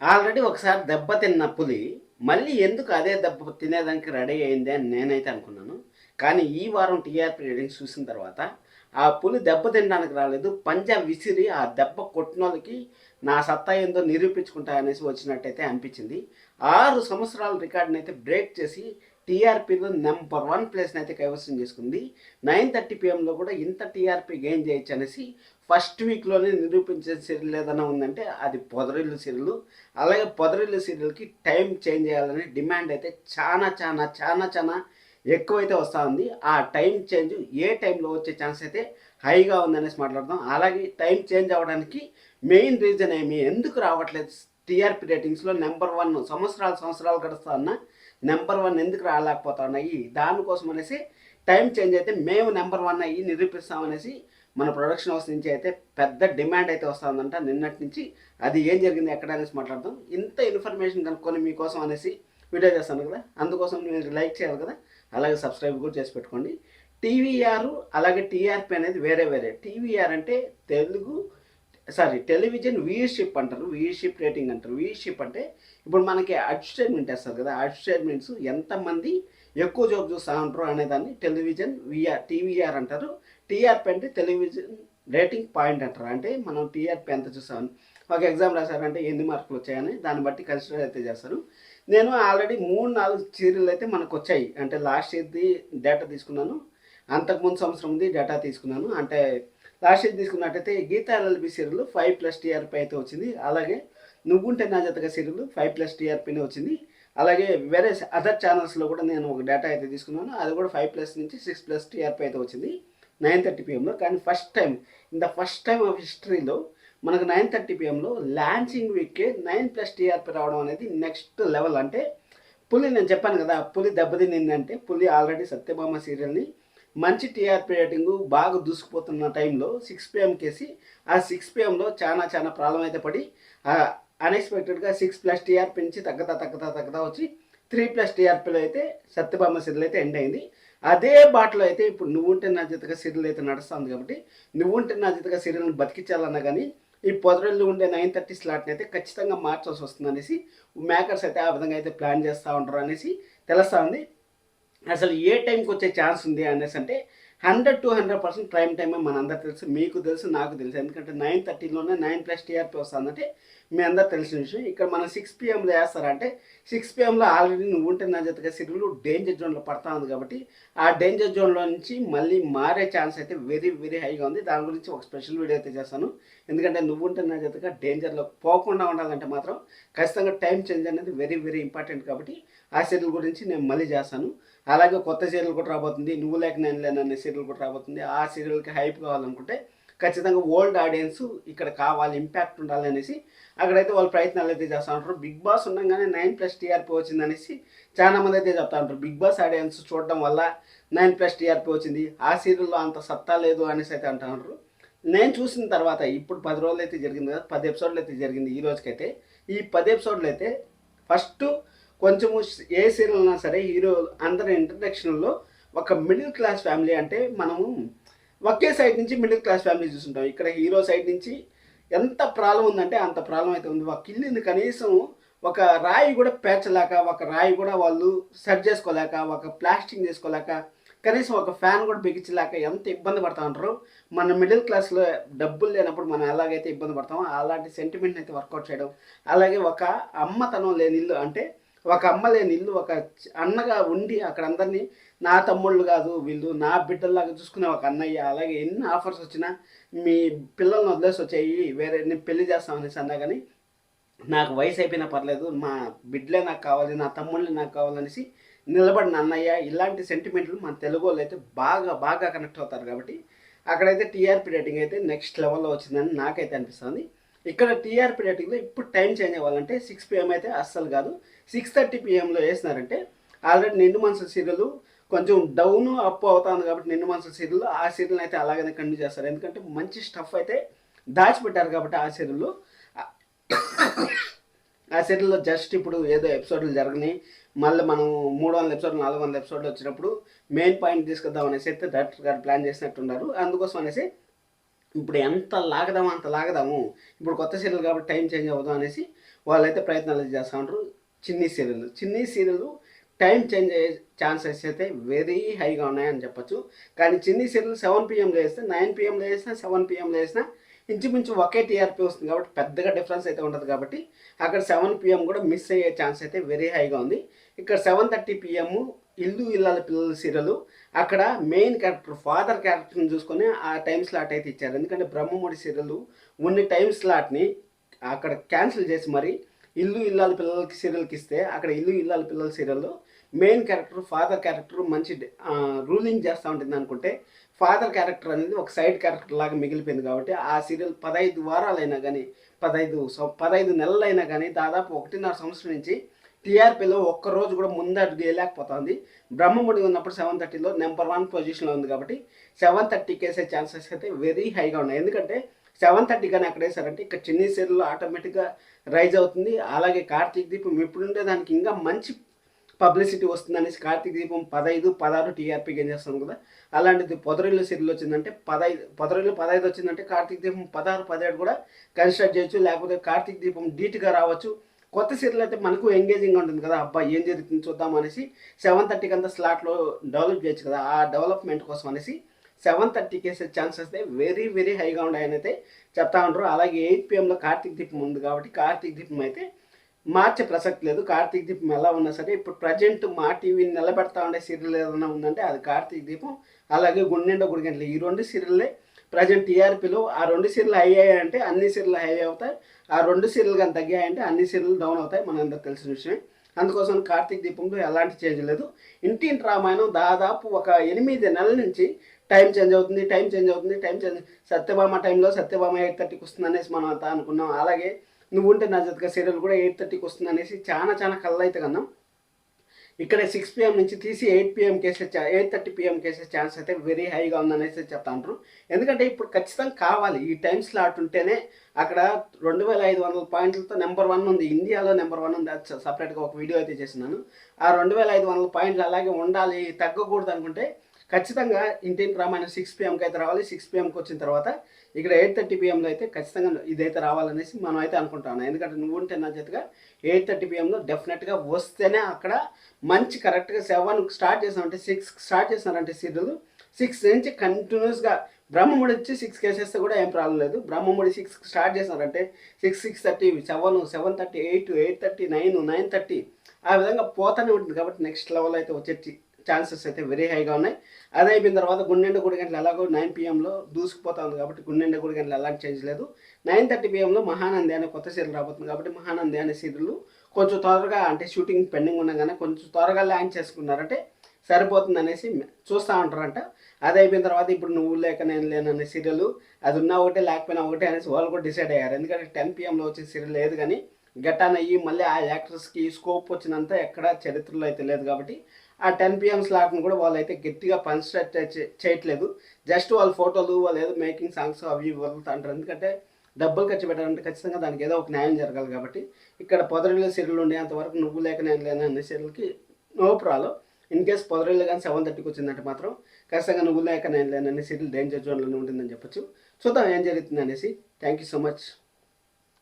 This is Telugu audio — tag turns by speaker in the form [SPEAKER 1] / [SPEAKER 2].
[SPEAKER 1] ఆల్రెడీ ఒకసారి దెబ్బ తిన్న పులి మళ్ళీ ఎందుకు అదే దెబ్బ తినేదానికి రెడీ అయింది అని నేనైతే అనుకున్నాను. కానీ ఈ వారం టీఆర్పీ రేటింగ్స్ చూసిన తర్వాత ఆ పులి దెబ్బ తినడానికి రాలేదు, పంజా విసిరి ఆ దెబ్బ కొట్టినోళ్ళకి నా సత్తా ఏందో నిరూపించుకుంటా అనేసి వచ్చినట్టయితే అనిపించింది. 6 సంవత్సరాల రికార్డుని అయితే బ్రేక్ చేసి టీఆర్పీలో నెంబర్ 1 ప్లేస్ని అయితే కైవసం చేసుకుంది. 9:30 PM కూడా ఇంత టీఆర్పీ గెయిన్ చేయొచ్చు అనేసి ఫస్ట్ వీక్లోనే నిరూపించే సీరియల్ ఏదైనా ఉందంటే అది పొదరిల్లు సీరియల్. అలాగే పొదరిల్లు సీరియల్కి టైం చేంజ్ చేయాలని డిమాండ్ అయితే చాలా చాలా చాలా చాలా ఎక్కువైతే వస్తూ ఉంది. ఆ టైం చేంజ్ ఏ టైంలో వచ్చే ఛాన్స్ అయితే హైగా ఉందనేసి మాట్లాడదాం. అలాగే టైం చేంజ్ అవ్వడానికి మెయిన్ రీజన్ ఏమి, ఎందుకు రావట్లేదు టీఆర్పీ రేటింగ్స్లో నెంబర్ 1 సంవత్సరాలు గడుస్తా ఉన్నా నెంబర్ 1 ఎందుకు రాలేకపోతా ఉన్నాయి, దానికోసం అనేసి టైం చేంజ్ అయితే మేము నెంబర్ 1 అయ్యి నిరూపిస్తామనేసి మన ప్రొడక్షన్ హౌస్ నుంచి అయితే పెద్ద డిమాండ్ అయితే వస్తుందంట నిన్నటి నుంచి. అది ఏం జరిగింది ఎక్కడ అనేసి మాట్లాడదాం. ఇంత ఇన్ఫర్మేషన్ కనుక్కొని మీకోసం అనేసి వీడియో చేస్తాను కదా, అందుకోసం మీరు లైక్ చేయాలి కదా, అలాగే సబ్స్క్రైబ్ కూడా చేసి పెట్టుకోండి. టీవీఆర్ అలాగే టీఆర్పీ అనేది వేరే వేరే. టీవీఆర్ అంటే టెలివిజన్ వ్యూయర్షిప్ అంటారు, వ్యూయర్షిప్ రేటింగ్ అంటారు. వ్యూయర్షిప్ అంటే ఇప్పుడు మనకి అడ్వర్టైజ్మెంట్ వేస్తారు కదా, అడ్వర్టైజ్మెంట్స్ ఎంతమంది ఎక్కువ జాబ్ చూస్తూ ఉంటారు అనేదాన్ని టెలివిజన్ టీవీఆర్ అంటారు. టీఆర్పీ అంటే టెలివిజన్ రేటింగ్ పాయింట్ అంటారు. అంటే మనం టీఆర్పీ ఎంత చూస్తామని ఒక ఎగ్జామ్ రాశారంటే ఎన్ని మార్కులు వచ్చాయని దాన్ని బట్టి కన్సిడర్ అయితే చేస్తారు. నేను ఆల్రెడీ 3-4 సీరియల్ అయితే మనకు వచ్చాయి. అంటే లాస్ట్ ఇయర్ది డేటా తీసుకున్నాను, అంతకుముందు సంవత్సరంది డేటా తీసుకున్నాను. అంటే లాస్ట్ ఇయర్ తీసుకున్నట్టయితే గీతా ఎల్ఎల్బి సీరియల్ 5+ టీఆర్పీ అయితే వచ్చింది. అలాగే నువ్వుంటే నా జతగా సీరియల్ 5+ టీఆర్పీనే వచ్చింది. అలాగే వేరే అదర్ ఛానల్స్లో కూడా నేను ఒక డేటా అయితే తీసుకున్నాను, అది కూడా 5+ నుంచి 6+ టీఆర్పీ అయితే వచ్చింది 9:30 PM. కానీ ఫస్ట్ టైం ఆఫ్ హిస్టరీలో మనకు 9:30 PM లాంచింగ్ వీక్కే 9+ టీఆర్పీ రావడం అనేది నెక్స్ట్ లెవెల్. అంటే పులి, నేను చెప్పాను కదా పులి దెబ్బతినిందంటే, పులి ఆల్రెడీ సత్యభామ సీరియల్ని మంచి టీఆర్పీ రేటింగు బాగా దూసుకుపోతున్న టైంలో 6 PM కేసి ఆ 6 PMలో చాలా చాలా ప్రాబ్లం అయితే పడి అన్ఎక్స్పెక్టెడ్గా 6+ టీఆర్పీ నుంచి తగ్గదా వచ్చి 3+ టీఆర్పీలో అయితే సత్యభామ సీరియల్ అయితే ఎండ్ అయింది. అదే బాటలో అయితే ఇప్పుడు నువ్వుంటే నా జతగా సీరియల్ అయితే నడుస్తుంది. కాబట్టి నువ్వుంటే నా జతగా సీరియల్ని బతికించాలన్నా కానీ ఈ పొదరిల్లు ఉండే 9:30 స్లాట్ని అయితే ఖచ్చితంగా మార్చాల్సి వస్తుంది అనేసి మేకర్స్ అయితే ఆ విధంగా అయితే ప్లాన్ చేస్తూ ఉంటారు అనేసి తెలుస్తూ ఉంది. అసలు ఏ టైంకి వచ్చే ఛాన్స్ ఉంది అనేసి అంటే 100% ప్రైమ్ టైమే మనందరూ తెలుసు, మీకు తెలుసు, నాకు తెలుసు. ఎందుకంటే 9:30లోనే 9+ టీఆర్పీ వస్తుందంటే మీ అందరు తెలిసిన విషయం. ఇక్కడ మనం 6 PMలో వేస్తారంటే 6 PMలో ఆల్రెడీ నువ్వుంటే నా జతగా సీరియల్ డేంజర్ జోన్లో పడతా ఉంది. కాబట్టి ఆ డేంజర్ జోన్లో నుంచి మళ్ళీ మారే ఛాన్స్ అయితే వెరీ వెరీ హైగా ఉంది. దాని గురించి ఒక స్పెషల్ వీడియో అయితే చేస్తాను. ఎందుకంటే నువ్వుంటే నా జతగా డేంజర్లో పోకుండా ఉండాలంటే మాత్రం ఖచ్చితంగా టైం చేంజ్ అనేది వెరీ వెరీ ఇంపార్టెంట్. కాబట్టి ఆ సీరియల్ గురించి నేను మళ్ళీ చేస్తాను. అలాగే కొత్త సీరియల్ కూడా రాబోతుంది, నువ్వు లేక నేను లేను అనే సీరియల్ కూడా రాబోతుంది. ఆ సీరియల్కి హైప్ కావాలనుకుంటే ఖచ్చితంగా ఓల్డ్ ఆడియన్స్ ఇక్కడ కావాలి, ఇంపాక్ట్ ఉండాలి అనేసి అక్కడైతే వాళ్ళు ప్రయత్నాలు అయితే చేస్తూ ఉంటారు. బిగ్ బాస్ ఉండగానే 9+ టీఆర్పీ వచ్చింది అనేసి చాలామంది అయితే చెప్తా ఉంటారు. బిగ్ బాస్ ఆడియన్స్ చూడడం వల్ల 9+ టీఆర్పీ వచ్చింది, ఆ సీరియల్లో అంత సత్తా లేదు అనేసి అయితే అంటూ ఉంటారు. నేను చూసిన తర్వాత ఇప్పుడు 10 రోజులు అయితే జరిగింది కదా, 10 ఎపిసోడ్లు అయితే జరిగింది ఈ రోజుకైతే. ఈ 10 ఎపిసోడ్లు అయితే ఫస్ట్ కొంచెము ఏ సీరియల్ అయినా సరే హీరో అందరి ఇంట్రడక్షన్లో ఒక మిడిల్ క్లాస్ ఫ్యామిలీ, అంటే మనము ఒకే సైడ్ నుంచి మిడిల్ క్లాస్ ఫ్యామిలీ చూస్తుంటాం. ఇక్కడ హీరో సైడ్ నుంచి ఎంత ప్రాబ్లం ఉందంటే అంత ప్రాబ్లం అయితే ఉంది. ఒక ఇల్లుని కనీసం ఒక రాయి కూడా పేర్చలేక, ఒక రాయి కూడా వాళ్ళు సెట్ చేసుకోలేక, ఒక ప్లాస్టింగ్ చేసుకోలేక, కనీసం ఒక ఫ్యాన్ కూడా బిగించలేక ఎంత ఇబ్బంది పడతా ఉంటారు. మన మిడిల్ క్లాస్లో డబ్బులు లేనప్పుడు మనం ఎలాగైతే ఇబ్బంది పడతామో అలాంటి సెంటిమెంట్ని అయితే వర్కౌట్ చేయడం. అలాగే ఒక అమ్మతనం లేని ఇల్లు, అంటే ఒక అమ్మ లేని ఇల్లు, ఒక అన్నగా ఉండి అక్కడ అందరినీ నా తమ్ముళ్ళు కాదు వీళ్ళు నా బిడ్డల్లాగా చూసుకునే ఒక అన్నయ్య. అలాగే ఎన్ని ఆఫర్స్ వచ్చినా మీ పిల్లల్ని వదిలేసి వచ్చాయి, వేరే నేను పెళ్లి చేస్తామనేసి అన్నా కానీ నాకు వయసు అయిపోయినా పర్లేదు, మా బిడ్డలే నాకు కావాలి, నా తమ్ముళ్ళే నాకు కావాలనేసి నిలబడిన అన్నయ్య. ఇలాంటి సెంటిమెంట్లు మన తెలుగు వాళ్ళు అయితే బాగా బాగా కనెక్ట్ అవుతారు. కాబట్టి అక్కడైతే టీఆర్పీ రేటింగ్ అయితే నెక్స్ట్ లెవెల్లో వచ్చిందని నాకైతే అనిపిస్తుంది. ఇక్కడ టీఆర్పీ రేటింగ్లో ఇప్పుడు టైం చేంజ్ అవ్వాలంటే 6 PM అయితే అస్సలు కాదు, 6:30 PMలో వేసినారంటే ఆల్రెడీ నిండు మనసుల సీరియల్ కొంచెం డౌన్ అప్ అవుతుంది. కాబట్టి నిండు మనసుల సీరియల్ ఆ సీరియల్ని అయితే అలాగనే కంటిన్యూ చేస్తారు. ఎందుకంటే మంచి స్టఫ్ అయితే దాచిపెట్టారు కాబట్టి ఆ సీరియల్లో జస్ట్ ఇప్పుడు ఏదో ఎపిసోడ్లు జరగని మళ్ళీ మనం 300 ఎపిసోడ్లు 400 ఎపిసోడ్లు వచ్చినప్పుడు మెయిన్ పాయింట్ తీసుకొద్దాం అనేసి అయితే డైరెక్టర్ గారు ప్లాన్ చేసినట్టున్నారు. అందుకోసం అనేసి ఇప్పుడు ఎంత లాగదామో అంత లాగదాము, ఇప్పుడు కొత్త సీరియల్ కాబట్టి టైం చేంజ్ అవ్వదాం అనేసి వాళ్ళైతే ప్రయత్నాలు చేస్తూ ఉంటారు. చిన్ని సీరియల్ టైం చేంజ్ అయ్యే ఛాన్సెస్ అయితే వెరీ హైగా ఉన్నాయని చెప్పొచ్చు. కానీ చిన్ని సీరియల్ 7 PM వేస్తే 9 PM వేసినా 7 PM వేసినా ఇంచుమించు ఒకే టీఆర్పీ వస్తుంది కాబట్టి పెద్దగా డిఫరెన్స్ అయితే ఉండదు కాబట్టి అక్కడ 7 PM కూడా మిస్ అయ్యే ఛాన్స్ అయితే వెరీ హైగా ఉంది. ఇక్కడ 7:30 PM ఇల్లు ఇల్లాల పిల్లల సీరియల్ అక్కడ మెయిన్ క్యారెక్టర్ ఫాదర్ క్యారెక్టర్ని చూసుకొని ఆ టైం స్లాట్ అయితే ఇచ్చారు. ఎందుకంటే బ్రహ్మముడి సీరియల్ ఉన్న టైం స్లాట్ని అక్కడ క్యాన్సిల్ చేసి మరి ఇల్లు ఇల్లాల పిల్లలకి సీరియల్కి ఇస్తే అక్కడ ఇల్లు ఇల్లాల పిల్లల సీరియల్లో మెయిన్ క్యారెక్టర్ ఫాదర్ క్యారెక్టర్ మంచి రూలింగ్ చేస్తూ ఉంటుంది అనుకుంటే ఫాదర్ క్యారెక్టర్ అనేది ఒక సైడ్ క్యారెక్టర్ లాగా మిగిలిపోయింది కాబట్టి ఆ సీరియల్ 15 వారాలైనా కానీ 15 నెలలైనా కానీ దాదాపు 1.5 సంవత్సరం నుంచి టీఆర్పీలో ఒక్కరోజు కూడా ముందడుగు వేయలేకపోతుంది. బ్రహ్మముడి ఉన్నప్పుడు 7:30లో నెంబర్ 1 పొజిషన్లో ఉంది కాబట్టి 7:30కి వేసే ఛాన్సెస్ అయితే వెరీ హైగా ఉన్నాయి. ఎందుకంటే 7:30 కానీ అక్కడ వేసారంటే ఇక్కడ చిన్ని సీరియల్లో ఆటోమేటిక్గా రైజ్ అవుతుంది. అలాగే కార్తీక్ దీపం ఇప్పుడుండే దానికి ఇంకా మంచి పబ్లిసిటీ వస్తుందనేసి కార్తీక్ దీపం 15, 16 టీఆర్పీ గెయిన్ చేస్తాం కదా. అలాంటిది పొదరిల్లు సీరియల్ వచ్చిందంటే 15 వచ్చిందంటే కార్తీక్ దీపం 16, 17 కూడా కన్సిడర్ చేయొచ్చు. లేకపోతే కార్తీక్ దీపం డీట్గా రావచ్చు. కొత్త సీరియల్ అయితే మనకు ఎంగేజింగ్ ఉంటుంది కదా, అబ్బా ఏం జరుగుతుంది చూద్దాం అనేసి 7:30 అంతా స్లాట్లో డెవలప్ చేయొచ్చు కదా. ఆ డెవలప్మెంట్ కోసం అనేసి 7:30కి వేసే ఛాన్సెస్ అయితే వెరీ వెరీ హైగా ఉన్నాయని అయితే చెప్తా ఉంటారు. అలాగే 8 PMలో కార్తీక్ దీపం ఉంది కాబట్టి కార్తీక్ దీపం అయితే మార్చే ప్రసక్తి లేదు. కార్తీక్ దీపం ఎలా ఉన్నా సరే ఇప్పుడు ప్రజెంట్ మా టీవీని నిలబెడతా ఉండే సీరియల్ ఏదైనా ఉందంటే అది కార్తీక్ దీపం, అలాగే గుండెండ గుడిగంటలు. ఈ 2 సీరియల్లే ప్రజెంట్ టీఆర్పీలో. ఆ 2 సీరియల్ హై అయ్యాయంటే అన్ని సీరియల్ హై అవుతాయి. ఆ 2 సీరియల్ కానీ తగ్గాయంటే అన్ని సీరియల్ డౌన్ అవుతాయి, మనందరికి తెలిసిన విషయమే. అందుకోసం కార్తీక్ దీపంలో ఎలాంటి చేంజ్ లేదు. ఇంటింటి రామాయణం దాదాపు ఒక 8 నెలల నుంచి టైం చేంజ్ అవుతుంది. సత్యభామ టైంలో సత్యభామ 8:30కి వస్తుంది అనేసి మనం అంతా అనుకున్నాం. అలాగే నువ్వుంటే నా జతగా సీరియల్ కూడా 8:30కి వస్తుంది అనేసి చాలా కళ్ళు అయితే కన్నాం. ఇక్కడ 6 PM నుంచి తీసి 8 PMకి వేసే 8:30 PMకి వేసే ఛాన్స్ అయితే వెరీ హైగా ఉందనేసి చెప్తా ఉంటారు. ఎందుకంటే ఇప్పుడు ఖచ్చితంగా కావాలి ఈ టైం స్లాట్ ఉంటేనే. అక్కడ 2500 పాయింట్లతో నెంబర్ 1 ఉంది, ఇండియాలో నెంబర్ 1 ఉంది. అది సపరేట్గా ఒక వీడియో అయితే చేసినాను. ఆ 2500 పాయింట్లు అలాగే ఉండాలి, తగ్గకూడదు అనుకుంటే ఖచ్చితంగా ఇంటింటి రామాయణం 6 PMకి అయితే రావాలి. 6 PMకి వచ్చిన తర్వాత ఇక్కడ 8:30 PMలో అయితే ఖచ్చితంగా ఇదైతే రావాలనేసి మనం అయితే అనుకుంటాను. ఎందుకంటే నువ్వు ఉంటే నా చేతగా 8:30 PMలో డెఫినెట్గా వస్తేనే అక్కడ మంచి కరెక్ట్గా 7కి స్టార్ట్ చేసామంటే 6కి స్టార్ట్ చేసినారంటే సీరియల్ 6 నుంచి కంటిన్యూస్గా బ్రహ్మముడి వచ్చి 6కి వేసేస్తే కూడా ఏం ప్రాబ్లం లేదు. బ్రహ్మముడి 6కి స్టార్ట్ చేసినారంటే 6:30, 7, 7:30, 8, 8:30, 9, 9:30 ఆ విధంగా పోతూనే ఉంటుంది. కాబట్టి నెక్స్ట్ లెవెల్ అయితే వచ్చే ఛాన్సెస్ అయితే వెరీ హైగా ఉన్నాయి. అదే అయిపోయిన తర్వాత గుండెండ గుడిగంటలు ఎలాగో 9 PMలో దూసుకుపోతా ఉంది కాబట్టి గుండెండ గుడిగంటలు ఎలాంటి చేంజ్ లేదు. 9:30 PMలో మహానంది అనే కొత్త సీరియల్ రాబోతుంది కాబట్టి మహానంది అనే సీరియల్ కొంచెం త్వరగా అంటే షూటింగ్ పెండింగ్ ఉండగానే కొంచెం త్వరగా ల్యాండ్ చేసుకున్నారంటే సరిపోతుంది అనేసి చూస్తూ ఉంటారంట. అది అయిపోయిన తర్వాత ఇప్పుడు నువ్వు లేక నేను లేననే సీరియల్ అది ఉన్నా ఒకటే లేకపోయినా ఒకటే అనేసి వాళ్ళు కూడా డిసైడ్ అయ్యారు. ఎందుకంటే 10 PMలో వచ్చే సీరియల్ లేదు కానీ గట్టాన్ అయ్యి మళ్ళీ ఆ యాక్టర్స్కి స్కోప్ వచ్చినంత ఎక్కడ చరిత్రలో అయితే లేదు కాబట్టి ఆ 10 PM స్లాట్ను కూడా వాళ్ళు అయితే గట్టిగా కన్స్ట్రక్ట్ చేయట్లేదు. జస్ట్ వాళ్ళ ఫోటోలు వాళ్ళు ఏదో మేకింగ్ సాంగ్స్ అవి వదులుతూ అంటారు. ఎందుకంటే డబ్బులు ఖర్చు పెట్టాలంటే ఖచ్చితంగా దానికి ఏదో ఒక న్యాయం జరగాలి కాబట్టి ఇక్కడ పొదరిల్లు సీరియల్ ఉండేంతవరకు నువ్వు లేక నేను లేను అనే సీరియల్కి నో ప్రాబ్లం. ఇన్ కేస్ పొదరిల్లు కానీ 7:30కి వచ్చిందంటే మాత్రం ఖచ్చితంగా నువ్వు లేక నేను లేను అనే సీరియల్ డేంజర్ జోన్లోనే ఉంటుందని చెప్పొచ్చు. చూద్దాం ఏం జరుగుతుంది అనేసి. Thank you so much.